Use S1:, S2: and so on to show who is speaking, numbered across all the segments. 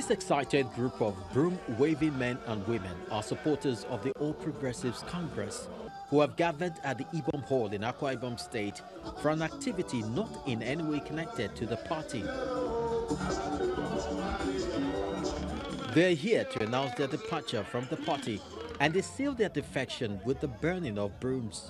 S1: This excited group of broom-waving men and women are supporters of the All Progressives Congress, who have gathered at the Ibom Hall in Akwa Ibom State for an activity not in any way connected to the party. They're here to announce their departure from the party, and they seal their defection with the burning of brooms.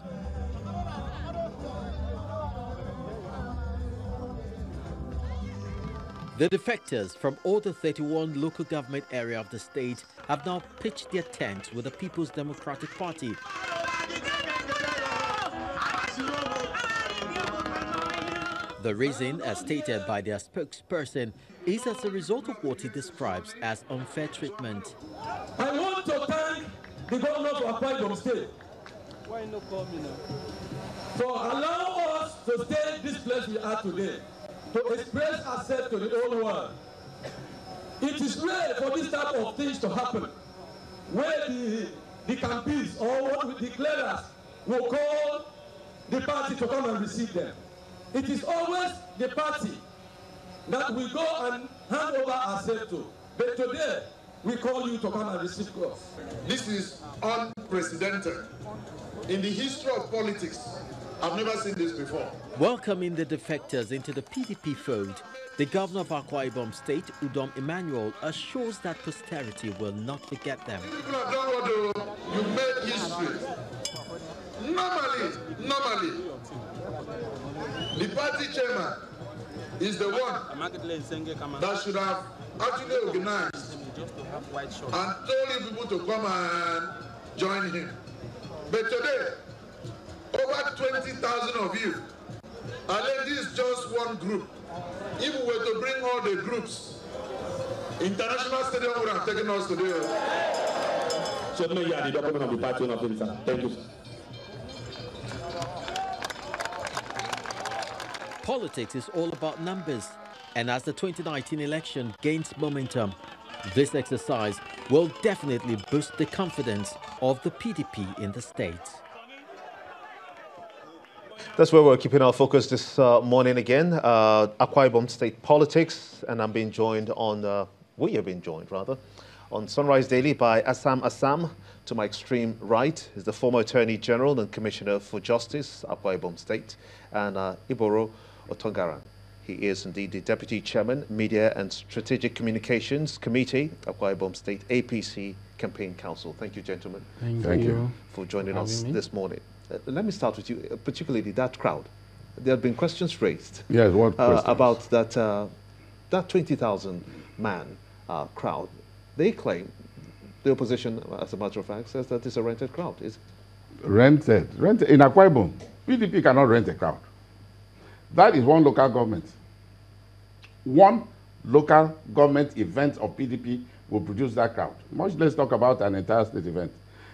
S1: The defectors from all the 31 local government area of the state have now pitched their tents with the People's Democratic Party. The reason, as stated by their spokesperson, is as a result of what he describes as unfair treatment.
S2: I want to thank the governor of Akwa Ibom State for allowing us to stay this place we are today, to express ourselves to the whole world. It is rare for this type of things to happen, where the campaigns or what the declarers will call the party to come and receive them. It is always the party that we go and hand over ourselves to. But today, we call you to come and receive us.
S3: This is unprecedented. In the history of politics, I've never seen this before.
S1: Welcoming the defectors into the PDP fold, the governor of Akwa Ibom State, Udom Emmanuel, assures that posterity will not forget them.
S3: People have done what you made history. Normally, the party chairman is the one that should have actually organized and told people to come and join him. But today, over 20,000 of you, and then this is just one group. If we were to bring all the groups, International Stadium would have taken us today.
S2: So no, you are the document of the party of the Thank you, sir.
S1: Politics is all about numbers, and as the 2019 election gains momentum, this exercise will definitely boost the confidence of the PDP in the state.
S4: That's where we're keeping our focus this morning again. Akwa Ibom State politics, and I'm being joined on, we have been joined rather, on Sunrise Daily by Assam. To my extreme right is the former Attorney General and Commissioner for Justice, Akwa Ibom State, and Iboro Otongaran. He is indeed the Deputy Chairman, Media and Strategic Communications Committee, Akwa Ibom State APC Campaign Council. Thank you, gentlemen.
S5: Thank you
S4: For joining us this morning. Let me start with you, particularly that crowd. There have been questions raised.
S5: Yes, what questions?
S4: About that 20,000 man crowd. They claim, the opposition, as a matter of fact, says that it's a rented crowd.
S5: Rented. In Akwa Ibom, PDP cannot rent a crowd. That is one local government. One local government event of PDP will produce that crowd. Much less talk about an entire state event.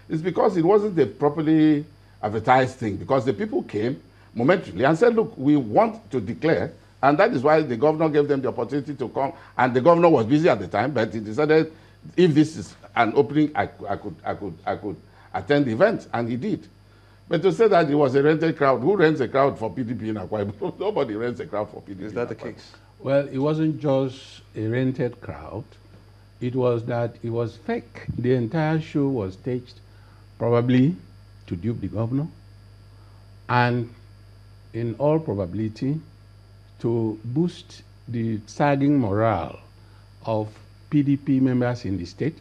S5: It's because it wasn't a properly advertised thing, because the people came momentarily and said, look, we want to declare, and that is why the governor gave them the opportunity to come, and the governor was busy at the time, but he decided if this is an opening, I could attend the event, and he did. But to say that it was a rented crowd, who rents a crowd for PDP in Akwa Ibom? Nobody rents a crowd for PDP.
S4: Is that the case?
S6: Well, it wasn't just a rented crowd. It was that it was fake. The entire show was staged probably to dupe the governor, and in all probability to boost the sagging morale of PDP members in the state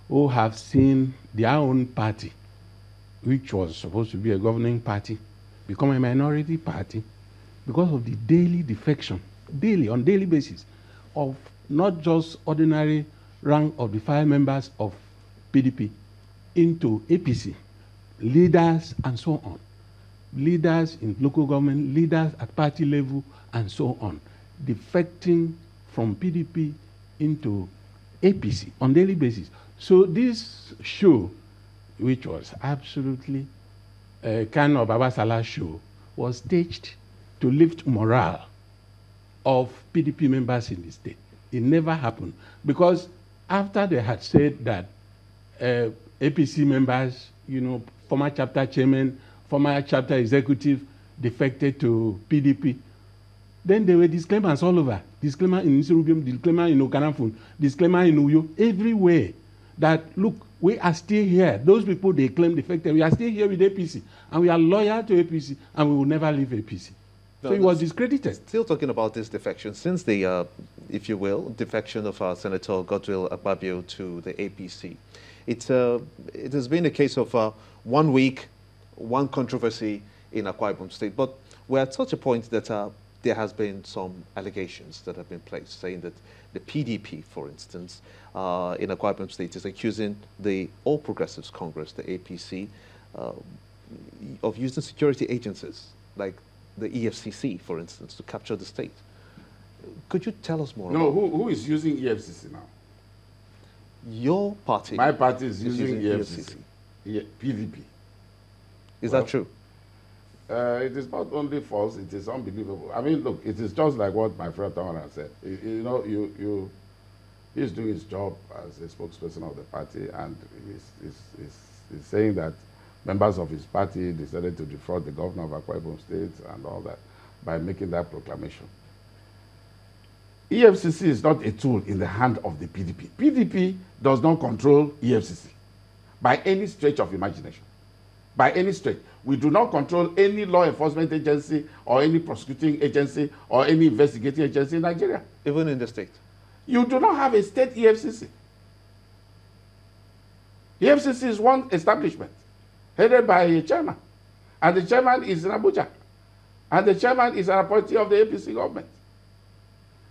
S6: who have seen their own party, which was supposed to be a governing party, become a minority party because of the daily defection, on daily basis, of not just ordinary rank of the 5 members of PDP into APC, leaders and so on, leaders in local government, leaders at party level and so on, defecting from PDP into APC on daily basis. So this show, which was absolutely a kind of Baba Salah show, was staged to lift morale of PDP members in the state. It never happened, because after they had said that APC members, former chapter chairman, former chapter executive defected to PDP, Then there were disclaimers all over. Disclaimer in Nsirubium, disclaimer in Okanafun, disclaimer in Uyo, everywhere. That, look, we are still here. Those people, they claim defected. We are still here with APC. And we are loyal to APC. And we will never leave APC. So it was discredited.
S4: Still talking about this defection, since the, if you will, defection of Senator Godswill Akpabio to the APC, it has been a case of 1 week, one controversy in Akwa Ibom State. But we're at such a point that there has been some allegations that have been placed, saying that the PDP, for instance, in Akwa Ibom State is accusing the All Progressives Congress, the APC, of using security agencies like the EFCC, for instance, to capture the state. Could you tell us more?
S5: No, who is using EFCC now?
S4: Your party.
S5: My party is using EFCC. PDP.
S4: Is that true?
S5: It is not only false, it is unbelievable. I mean, look, it is just like what my friend Tawana said. You know, he's doing his job as a spokesperson of the party, and he's saying that members of his party decided to defraud the governor of Akwa Ibom State and all that by making that proclamation. EFCC is not a tool in the hand of the PDP. PDP does not control EFCC by any stretch of imagination. By any stretch. We do not control any law enforcement agency or any prosecuting agency or any investigating agency in Nigeria.
S4: Even in the state?
S5: You do not have a state EFCC. EFCC is one establishment headed by a chairman. And the chairman is in Abuja. And the chairman is an appointee of the APC government.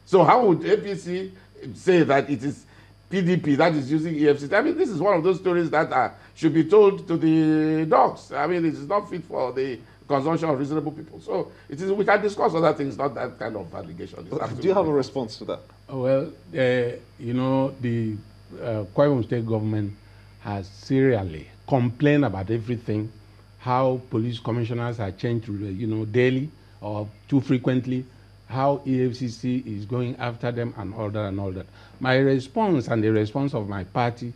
S5: So how would APC say that it is PDP that is using EFCC? I mean, this is one of those stories that should be told to the dogs. I mean, it is not fit for the consumption of reasonable people. So it is, we can discuss other things, not that kind of allegation.
S4: Do you have a response to that?
S6: Well, you know, the Akwa Ibom State government has serially complained about everything, how police commissioners are changed, you know, daily or too frequently, how EFCC is going after them and all that and all that. My response and the response of my party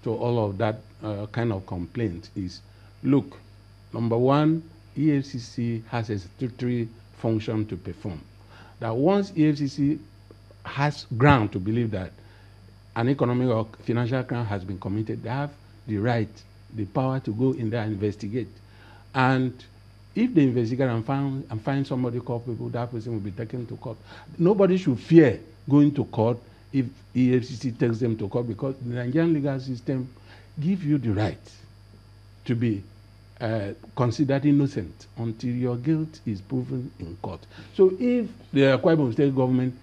S6: to all of that kind of complaint is, look, number one, EFCC has a statutory function to perform. That once EFCC has ground to believe that an economic or financial crime has been committed, they have the right, the power to go in there and investigate. And if they investigate and find somebody culpable, that person will be taken to court. Nobody should fear going to court if EFCC takes them to court, because the Nigerian legal system gives you the right to be considered innocent until your guilt is proven in court. So if the Akwa Ibom State government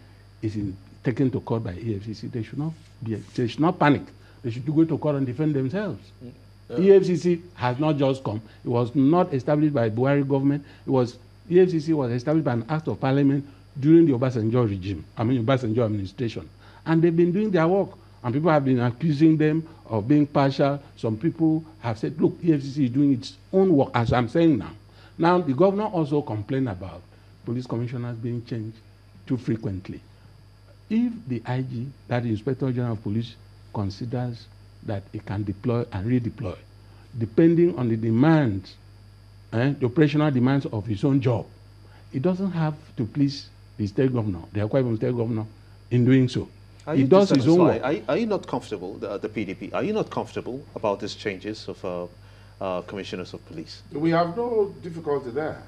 S6: is taken to court by EFCC, they should not panic. They should go to court and defend themselves. EFCC has not just come. It was not established by the Buhari government. EFCC was established by an act of parliament during the Obasanjo regime, Obasanjo administration. And they've been doing their work. And people have been accusing them of being partial. Some people have said, look, EFCC is doing its own work, as I'm saying now. Now, the governor also complained about police commissioners being changed too frequently. If the IG, that is Inspector General of Police, considers that it can deploy and redeploy, depending on the demands, the operational demands of his own job, it doesn't have to please the state governor, the Akwa Ibom State governor, in doing so. He does his own work.
S4: Are you not comfortable, the PDP, are you not comfortable about these changes of commissioners of police?
S5: We have no difficulty there.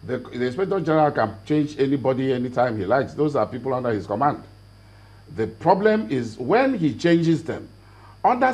S5: The Inspector General can change anybody anytime he likes. Those are people under his command. The problem is when he changes them, under